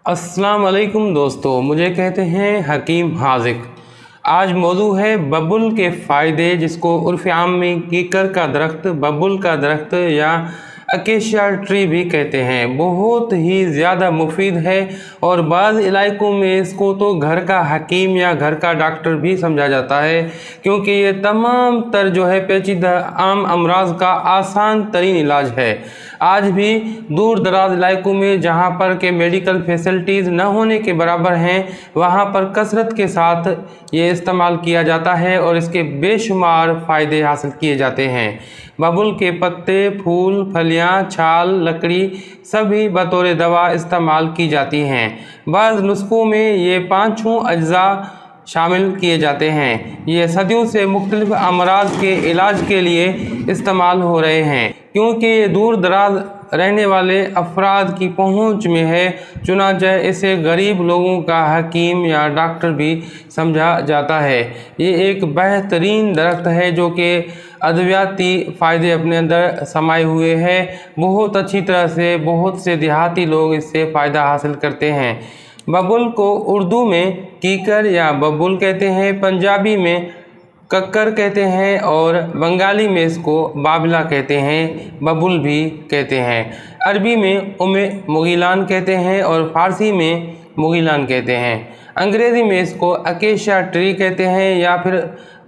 अस्सलाम वालेकुम दोस्तों, मुझे कहते हैं हकीम हाजिक। आज मौजू है बबुल के फ़ायदे, जिसको उर्फ़ आम में कीकर का दरख्त, बबुल का दरख्त या अकेशिया ट्री भी कहते हैं। बहुत ही ज़्यादा मुफीद है और बाज़ इलाकों में इसको तो घर का हकीम या घर का डॉक्टर भी समझा जाता है, क्योंकि ये तमाम तर जो है पेचीदा आम अमराज का आसान तरीन इलाज है। आज भी दूर दराज इलाकों में जहाँ पर के मेडिकल फैसिलिटीज़ न होने के बराबर हैं, वहाँ पर कसरत के साथ ये इस्तेमाल किया जाता है और इसके बेशुमार फ़ायदे हासिल किए जाते हैं। बबुल के पत्ते, फूल, फलियाँ, छाल, लकड़ी सभी बतौर दवा इस्तेमाल की जाती हैं। बाज़ नुस्खों में ये पाँचों अज्जा शामिल किए जाते हैं। ये सदियों से मुख्तलिफ अमराज के इलाज के लिए इस्तेमाल हो रहे हैं, क्योंकि ये दूर दराज रहने वाले अफराद की पहुंच में है। चुनांचे इसे गरीब लोगों का हकीम या डॉक्टर भी समझा जाता है। ये एक बेहतरीन दरख्त है जो कि अद्वियाती फ़ायदे अपने अंदर समाये हुए हैं। बहुत अच्छी तरह से बहुत से देहाती लोग इससे फ़ायदा हासिल करते हैं। बबुल को उर्दू में कीकर या बबुल कहते हैं, पंजाबी में कक्कर कहते हैं और बंगाली में इसको बाबला कहते हैं, बबुल भी कहते हैं। अरबी में उमे मुगीलान कहते हैं और फ़ारसी में मुगीलान कहते हैं। अंग्रेज़ी में इसको अकेशिया ट्री कहते हैं या फिर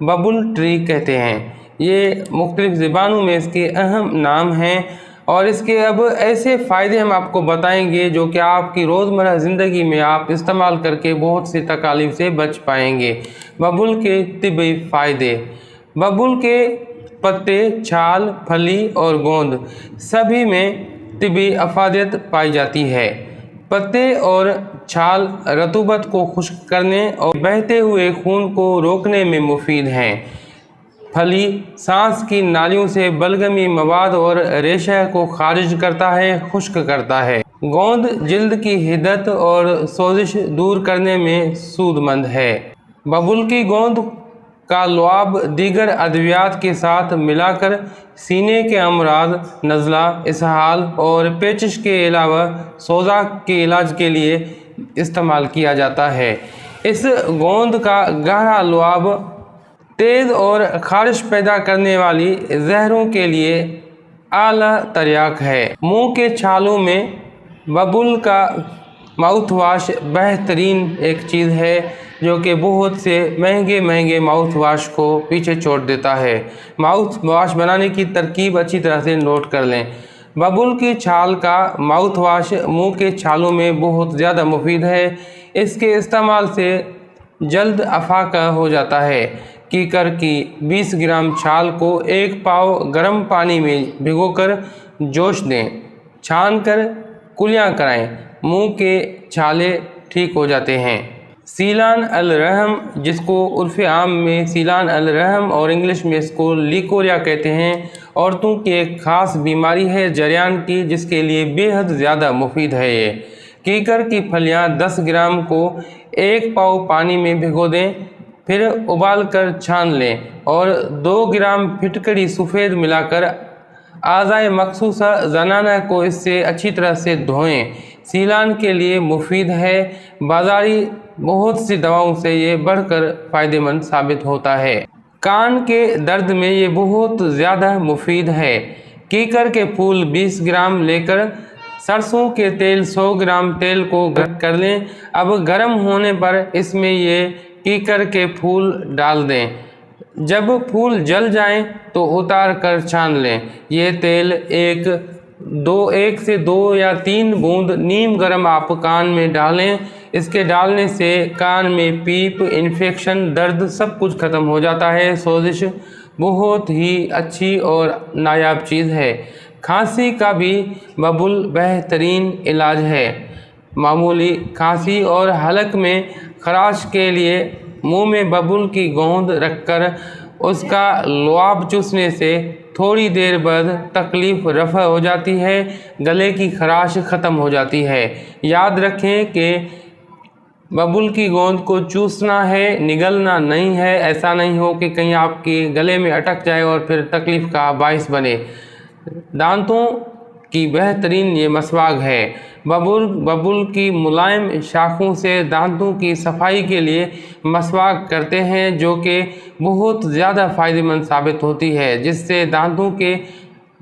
बबुल ट्री कहते हैं। ये मुख्तलिफ़ ज़बानों में इसके अहम नाम हैं और इसके अब ऐसे फ़ायदे हम आपको बताएंगे जो कि आपकी रोज़मर्रा ज़िंदगी में आप इस्तेमाल करके बहुत सी तकालीफ से बच पाएंगे। बबुल के तिब्बी फ़ायदे। बबुल के पत्ते, छाल, फली और गोंद सभी में तिब्बी अफादियत पाई जाती है। पत्ते और छाल रतूबत को खुश्क करने और बहते हुए खून को रोकने में मुफीद हैं। फली सांस की नालियों से बलगमी मवाद और रेशा को खारिज करता है, खुश्क करता है। गोंद जिल्द की हिद्दत और सोजिश दूर करने में सूदमंद है। बबुल की गोंद का लुआब दीगर अद्वियात के साथ मिलाकर सीने के अमराज, नज़ला, इसहाल और पेचिश के अलावा सोजा के इलाज के लिए इस्तेमाल किया जाता है। इस गोंद का गहरा लुआब तेज़ और खारिश पैदा करने वाली जहरों के लिए आला तरियाक है। मुंह के छालों में बबुल का माउथ वाश बेहतरीन एक चीज़ है जो कि बहुत से महंगे माउथ वाश को पीछे छोड़ देता है। माउथ वाश बनाने की तरकीब अच्छी तरह से नोट कर लें। बबुल की छाल का माउथ वाश मुँह के छालों में बहुत ज़्यादा मुफीद है। इसके इस्तेमाल से जल्द अफाका हो जाता है। कीकर की 20 ग्राम छाल को 1 पाव गर्म पानी में भिगोकर जोश दें, छान कर कुलियाँ कराएं। मुंह के छाले ठीक हो जाते हैं। सीलान अल रहम, जिसको उर्फ़ आम में सीलान अल रहम और इंग्लिश में इसको लिकोरिया कहते हैं, औरतों की एक ख़ास बीमारी है जरियान की, जिसके लिए बेहद ज़्यादा मुफीद है। ये कीकर की फलियाँ 10 ग्राम को 1 पाव पानी में भिगो दें, फिर उबाल कर छान लें और 2 ग्राम फिटकरी सफ़ेद मिलाकर आज़ाए मखसूसा ज़नाना को इससे अच्छी तरह से धोएं। सीलान के लिए मुफीद है। बाज़ारी बहुत सी दवाओं से ये बढ़कर फ़ायदेमंद साबित होता है। कान के दर्द में ये बहुत ज़्यादा मुफीद है। कीकर के फूल 20 ग्राम लेकर सरसों के तेल 100 ग्राम तेल को गर्म कर लें। अब गर्म होने पर इसमें ये कीकर के फूल डाल दें। जब फूल जल जाएं तो उतार कर छान लें। ये तेल 1 से 2 या 3 बूंद नीम गर्म आप कान में डालें। इसके डालने से कान में पीप, इन्फेक्शन, दर्द सब कुछ ख़त्म हो जाता है। सोजिश बहुत ही अच्छी और नायाब चीज़ है। खांसी का भी बबुल बेहतरीन इलाज है। मामूली खांसी और हलक में खराश के लिए मुंह में बबुल की गोंद रखकर उसका लुआब चूसने से थोड़ी देर बाद तकलीफ़ रफ़ा हो जाती है, गले की खराश ख़त्म हो जाती है। याद रखें कि बबुल की गोंद को चूसना है, निगलना नहीं है। ऐसा नहीं हो कि कहीं आपके गले में अटक जाए और फिर तकलीफ़ का बाइस बने। दांतों की बेहतरीन ये मसवाक है। बबुल की मुलायम शाखों से दांतों की सफाई के लिए मसवाक करते हैं, जो कि बहुत ज़्यादा फ़ायदेमंद साबित होती है, जिससे दांतों के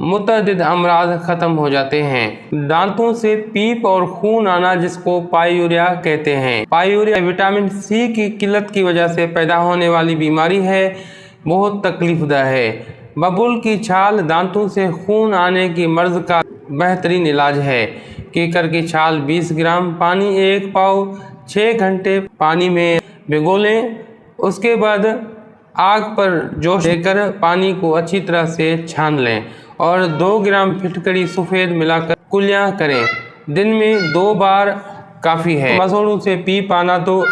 मुतअद्दिद अमराज ख़त्म हो जाते हैं। दांतों से पीप और खून आना, जिसको पायूरिया कहते हैं। पायूरिया विटामिन सी की किल्लत की वजह से पैदा होने वाली बीमारी है, बहुत तकलीफदा है। बबुल की छाल दांतों से खून आने की मर्ज़ का बेहतरीन इलाज है। कीकर की छाल 20 ग्राम, पानी 1 पाव, 6 घंटे पानी में भिगो लें। उसके बाद आग पर जोश देकर पानी को अच्छी तरह से छान लें और 2 ग्राम फिटकरी सफ़ेद मिलाकर कुलियाँ करें। दिन में 2 बार काफ़ी है। मसोड़ों से पीप आना तो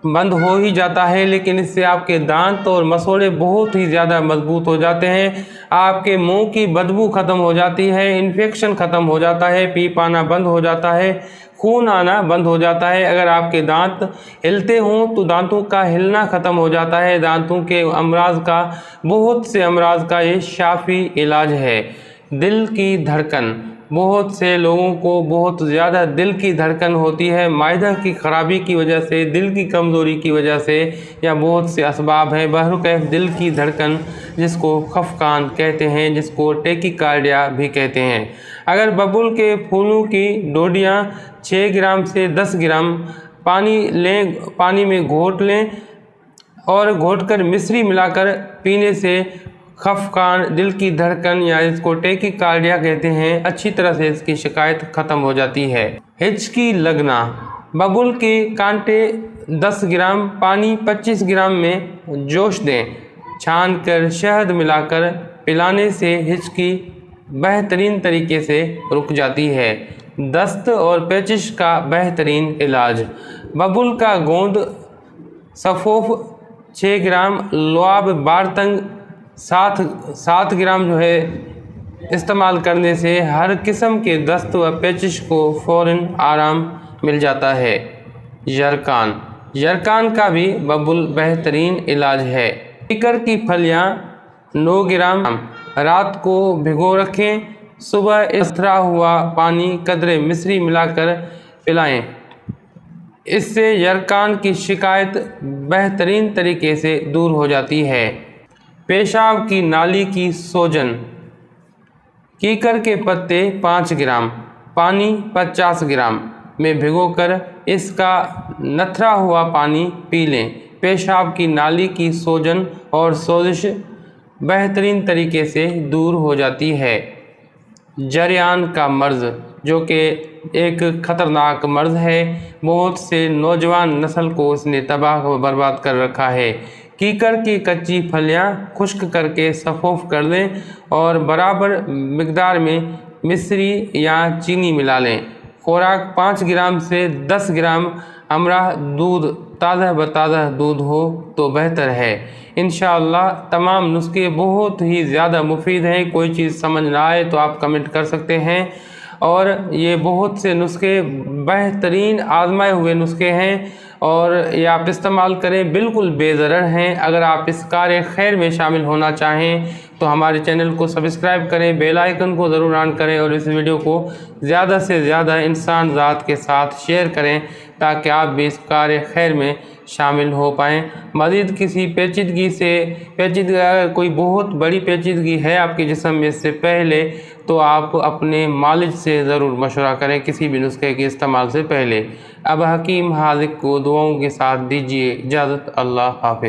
बंद हो ही जाता है, लेकिन इससे आपके दांत और मसोड़े बहुत ही ज़्यादा मजबूत हो जाते हैं। आपके मुंह की बदबू ख़त्म हो जाती है, इन्फेक्शन ख़त्म हो जाता है, पीप आना बंद हो जाता है, खून आना बंद हो जाता है। अगर आपके दांत हिलते हों तो दांतों का हिलना ख़त्म हो जाता है। दांतों के अमराज का, बहुत से अमराज का ये शाफी इलाज है। दिल की धड़कन, बहुत से लोगों को बहुत ज़्यादा दिल की धड़कन होती है, माइदा की ख़राबी की वजह से, दिल की कमज़ोरी की वजह से, या बहुत से असबाब हैं। बहरकैफ दिल की धड़कन, जिसको खफकान कहते हैं, जिसको टेकिकार्डिया भी कहते हैं। अगर बबुल के फूलों की डोडियाँ 6 ग्राम से 10 ग्राम पानी लें, पानी में घोट लें और घोटकर मिश्री मिलाकर पीने से खफकान, दिल की धड़कन या इसको टेकिकार्डिया कहते हैं, अच्छी तरह से इसकी शिकायत ख़त्म हो जाती है। हिचकी लगना, बबुल के कांटे 10 ग्राम, पानी 25 ग्राम में जोश दें, छान कर शहद मिलाकर पिलाने से हिचकी बेहतरीन तरीके से रुक जाती है। दस्त और पेचिश का बेहतरीन इलाज, बबुल का गोंद सफ़ोफ 6 ग्राम, लुआब बारतंग 7 ग्राम जो है इस्तेमाल करने से हर किस्म के दस्त व पेचिश को फ़ौरन आराम मिल जाता है। यरकान का भी बबुल बेहतरीन इलाज है। कीकर की फलियाँ 9 ग्राम रात को भिगो रखें, सुबह इस्तरा हुआ पानी कदरे मिश्री मिलाकर पिलाएं। इससे यरकान की शिकायत बेहतरीन तरीके से दूर हो जाती है। पेशाब की नाली की सोजन, कीकर के पत्ते 5 ग्राम, पानी 50 ग्राम में भिगोकर इसका नथरा हुआ पानी पी लें। पेशाब की नाली की सोजन और सोजिश बेहतरीन तरीके से दूर हो जाती है। जरियान का मर्ज़, जो कि एक ख़तरनाक मर्ज़ है, बहुत से नौजवान नस्ल को इसने तबाह व बर्बाद कर रखा है। कीकर की कच्ची फलियां खुश्क करके सफ़ोफ कर लें और बराबर मिकदार में मिश्री या चीनी मिला लें। खुराक 5 ग्राम से 10 ग्राम हमरा दूध, ताज़ा बताज़ा दूध हो तो बेहतर है। इंशाअल्लाह तमाम नुस्खे बहुत ही ज़्यादा मुफीद हैं। कोई चीज़ समझ ना आए तो आप कमेंट कर सकते हैं। और ये बहुत से नुस्खे बेहतरीन आजमाए हुए नुस्खे हैं और ये आप इस्तेमाल करें, बिल्कुल बेज़रर हैं। अगर आप इस कार्य खैर में शामिल होना चाहें तो हमारे चैनल को सब्सक्राइब करें, बेल आइकन को ज़रूर ऑन करें और इस वीडियो को ज़्यादा से ज़्यादा इंसान ज़ात के साथ शेयर करें ताकि आप भी इस कार्य खैर में शामिल हो पाएँ। मज़ीद किसी पेचीदगी अगर कोई बहुत बड़ी पेचीदगी है आपके जिस्म में, इससे पहले तो आप अपने मालिज से ज़रूर मशवरा करें किसी भी नुस्खे के इस्तेमाल से पहले। अब हकीम हाज़िक को दुआओं के साथ दीजिए इजाज़त। अल्लाह हाफ़िज़।